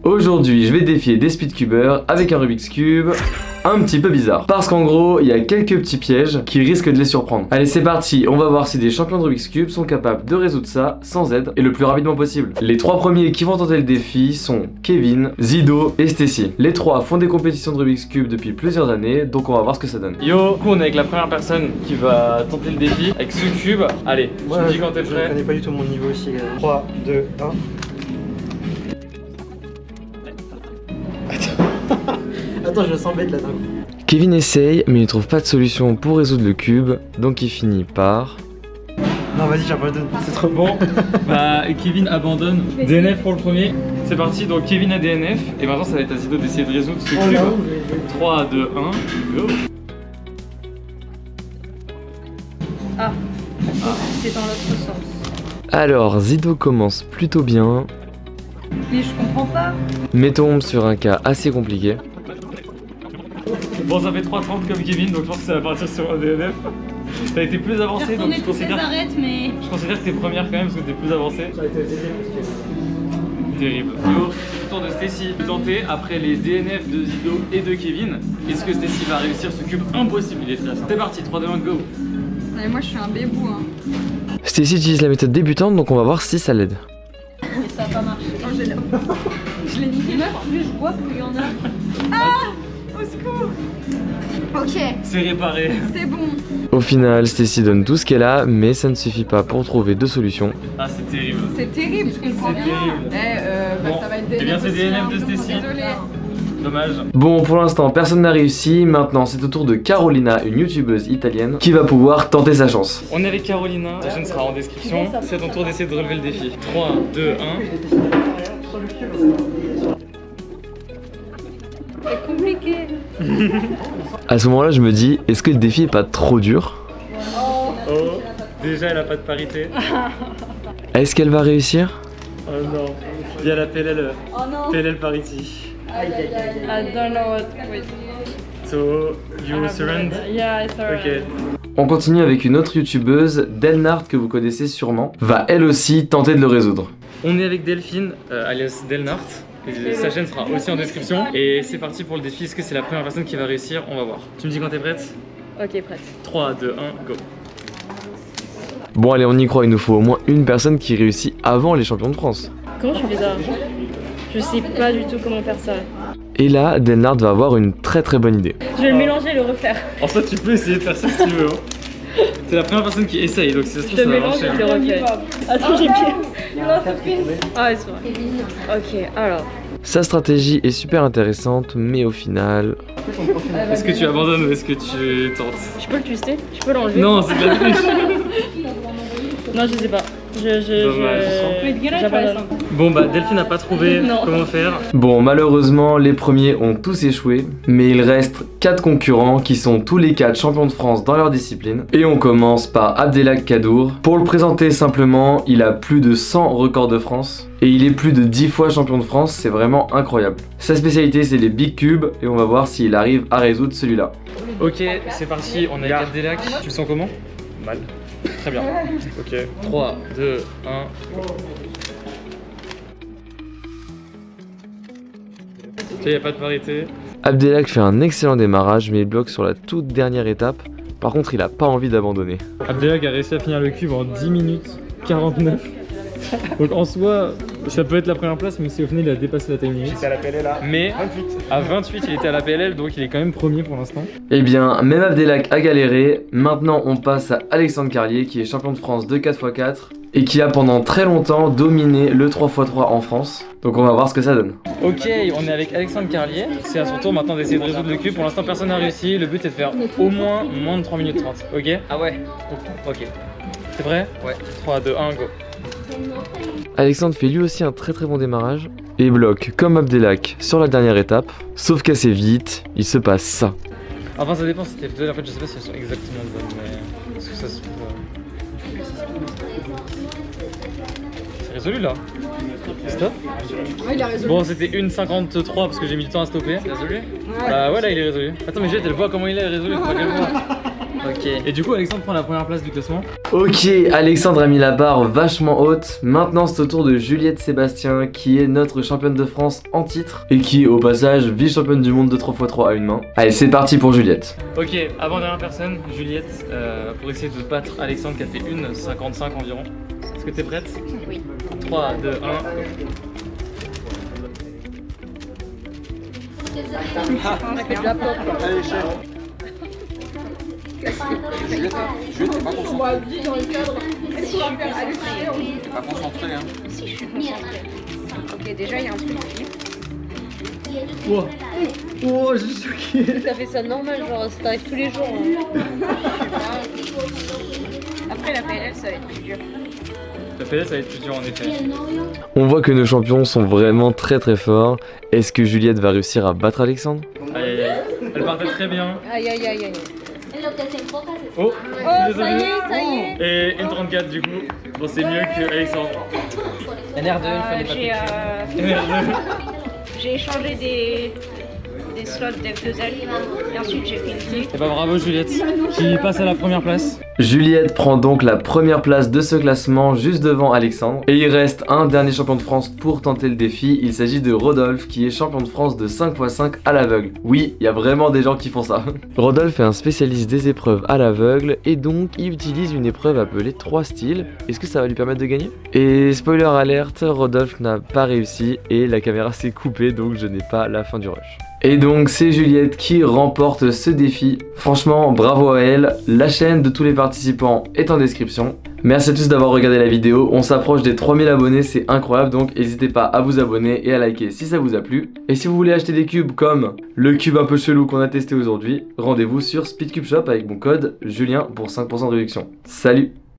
Aujourd'hui, je vais défier des speedcubers avec un Rubik's Cube un petit peu bizarre. Parce qu'en gros, il y a quelques petits pièges qui risquent de les surprendre. Allez, c'est parti, on va voir si des champions de Rubik's Cube sont capables de résoudre ça sans aide et le plus rapidement possible. Les trois premiers qui vont tenter le défi sont Kevin, Zido et Stacy. Les trois font des compétitions de Rubik's Cube depuis plusieurs années, donc on va voir ce que ça donne. Yo, du coup, on est avec la première personne qui va tenter le défi avec ce cube. Allez, tu me dis quand t'es prêt. Je connais pas du tout mon niveau aussi. 3, 2, 1. Attends, je sens bête là-dedans. Kevin essaye, mais il trouve pas de solution pour résoudre le cube, donc il finit par... Non, vas-y, j'abandonne. C'est trop Bon, bah Kevin abandonne. DNF pour le premier. C'est parti, donc Kevin a DNF. Et maintenant, ça va être à Zido d'essayer de résoudre ce cube. 3, 2, 1, go. Ah, c'est dans l'autre sens. Alors, Zido commence plutôt bien, Mais je comprends pas. mais tombe sur un cas assez compliqué. Bon, ça fait 3,30 comme Kevin, donc je pense que ça va partir sur un DNF. T'as été plus avancé, donc je considère... mais... Je considère que t'es première quand même parce que t'es plus avancé. Terrible. Yo, tour de Stacy. Tenté après les DNF de Zido et de Kevin. Est-ce que Stacy va réussir ce cube impossible? Il est stressant. C'est parti, 3, 2, 1, go. Ouais, moi je suis un bébou hein. Stacy utilise la méthode débutante, donc on va voir si ça l'aide. Et ça a pas marché. Oh, je l'ai niqué. Meuf, plus je vois plus il y en a. Ah, au secours. Ok, C'est réparé. c'est bon. Au final, Stacy donne tout ce qu'elle a, mais ça ne suffit pas pour trouver deux solutions. Ah, c'est terrible. C'est terrible, je comprends C'est bien. terrible. Bah, ça va être eh bien, c'est aussi, DNF hein, de donc, Stacy. Désolée. Dommage. Bon, pour l'instant, personne n'a réussi. Maintenant, c'est au tour de Carolina, une youtubeuse italienne, qui va pouvoir tenter sa chance. On est avec Carolina, la chaîne sera en description. C'est à ton tour d'essayer de relever le défi. 3, 2, 1. C'est compliqué. À ce moment-là, je me dis, est-ce que le défi est pas trop dur? Oh, déjà elle a pas de parité. Est-ce qu'elle va réussir? Oh non, il y a la PLL, Oh non. PLL parity. I don't know what. Wait. So, you surrender? Yeah, I surrender. Ok. On continue avec une autre youtubeuse, Delnart, que vous connaissez sûrement, va elle aussi tenter de le résoudre. On est avec Delphine, alias Delnart. Et sa chaîne sera aussi en description. Et c'est parti pour le défi. Est-ce que c'est la première personne qui va réussir? On va voir. Tu me dis quand t'es prête? Ok, prête. 3, 2, 1, go. Bon allez, on y croit, il nous faut au moins une personne qui réussit avant les champions de France. Comment je fais ça? Je sais pas du tout comment faire ça. Et là, Delnart va avoir une très très bonne idée. Je vais le mélanger et le refaire. En fait, tu peux essayer de faire ça si tu veux. Hein. C'est la première personne qui essaye, donc si ça se trouve, Je ça le va mélange marcher. et je le refais. Attends, j'ai pied. Ah, ouais, c'est vrai. Ok, alors. Sa stratégie est super intéressante, mais au final... Est-ce que tu abandonnes ou est-ce que tu tentes? Je peux le twister? Je peux l'enlever? Non, c'est de la triche. Non, je sais pas. J'abandonne. Bon bah Delphine n'a pas trouvé Non. comment faire. Bon, malheureusement, les premiers ont tous échoué, mais il reste 4 concurrents qui sont tous les 4 champions de France dans leur discipline. Et on commence par Abdelak Kadour. Pour le présenter simplement, il a plus de 100 records de France. Et il est plus de 10 fois champion de France, c'est vraiment incroyable. Sa spécialité c'est les big cubes, et on va voir s'il arrive à résoudre celui-là. Ok, c'est parti, on est avec Abdelak. Tu le sens comment? Mal. Très bien. Ok. 3, 2, 1. Il n'y a pas de parité. Abdelak fait un excellent démarrage, mais il bloque sur la toute dernière étape. Par contre, il a pas envie d'abandonner. Abdelak a réussi à finir le cube en 10 minutes 49. Donc en soi, ça peut être la première place, mais si au final il a dépassé la time limit. C'est à la PLL là. Mais à 28, il était à la PLL, donc il est quand même premier pour l'instant. Eh bien, même Abdelak a galéré. Maintenant, on passe à Alexandre Carlier, qui est champion de France de 4x4 et qui a pendant très longtemps dominé le 3x3 en France. Donc on va voir ce que ça donne. Ok, on est avec Alexandre Carlier. C'est à son tour maintenant d'essayer de résoudre le cube. Pour l'instant, personne n'a réussi. Le but est de faire au moins de 3 minutes 30. Ok? Ah ouais. Ok. T'es prêt? Ouais. 3, 2, 1, go. Alexandre fait lui aussi un très très bon démarrage et bloque comme Abdelak sur la dernière étape. Sauf qu'assez vite, il se passe ça. Enfin, ça dépend si t'es deux. En fait, je sais pas si elles sont exactement bonnes, mais. Est-ce que ça se trouve. C'est résolu là? Stop? Ouais, il a résolu. Bon, c'était 1,53 parce que j'ai mis du temps à stopper. C'est résolu? Bah ouais, là il est résolu. Attends, mais Jette, elle voit comment il est résolu. Faut pas qu'elle voit. Ok. Et du coup, Alexandre prend la première place du classement. Ok, Alexandre a mis la barre vachement haute. Maintenant, c'est au tour de Juliette Sébastien, qui est notre championne de France en titre et qui, au passage, vice-championne du monde de 3x3 à une main. Allez, c'est parti pour Juliette. Ok, avant-dernière personne, Juliette, pour essayer de battre Alexandre qui a fait 1,55 environ. Est-ce que t'es prête? Oui. 3, 2, 1. On a fait de la pop. Allez, chef. On m'a dit dans le cadre. Est-ce qu'on va faire halluciner? T'es pas concentré, hein. Si je suis concentrée. Ok, déjà il y a un truc. Oh, oh, je suis choqué. T'as fait ça normal, genre ça t'arrive tous les jours. Hein. Après la PLL ça va être plus dur. La PLL ça va être plus dur en effet. On voit que nos champions sont vraiment très forts. Est-ce que Juliette va réussir à battre Alexandre? Aïe aïe aïe. Elle partait très bien. Aïe aïe aïe aïe. Oh, Oh ça y est, ça y est. Et une 34 du coup. Bon, c'est mieux que Alexandre. NR2, il fallait pas J'ai échangé des slots d'F2L et ensuite j'ai fait une clé. Et bah bravo Juliette, qui passe à la première place. Juliette prend donc la première place de ce classement juste devant Alexandre. Et il reste un dernier champion de France pour tenter le défi. Il s'agit de Rodolphe qui est champion de France de 5x5 à l'aveugle. Oui, il y a vraiment des gens qui font ça. Rodolphe est un spécialiste des épreuves à l'aveugle et donc il utilise une épreuve appelée 3 styles. Est-ce que ça va lui permettre de gagner? Et spoiler alerte, Rodolphe n'a pas réussi et la caméra s'est coupée donc je n'ai pas la fin du rush. Et donc c'est Juliette qui remporte ce défi. Franchement, bravo à elle. La chaîne de tous les participants est en description. Merci à tous d'avoir regardé la vidéo. On s'approche des 3000 abonnés, c'est incroyable. Donc n'hésitez pas à vous abonner et à liker si ça vous a plu. Et si vous voulez acheter des cubes comme le cube un peu chelou qu'on a testé aujourd'hui, rendez-vous sur Speedcube Shop avec mon code Julien pour 5% de réduction. Salut!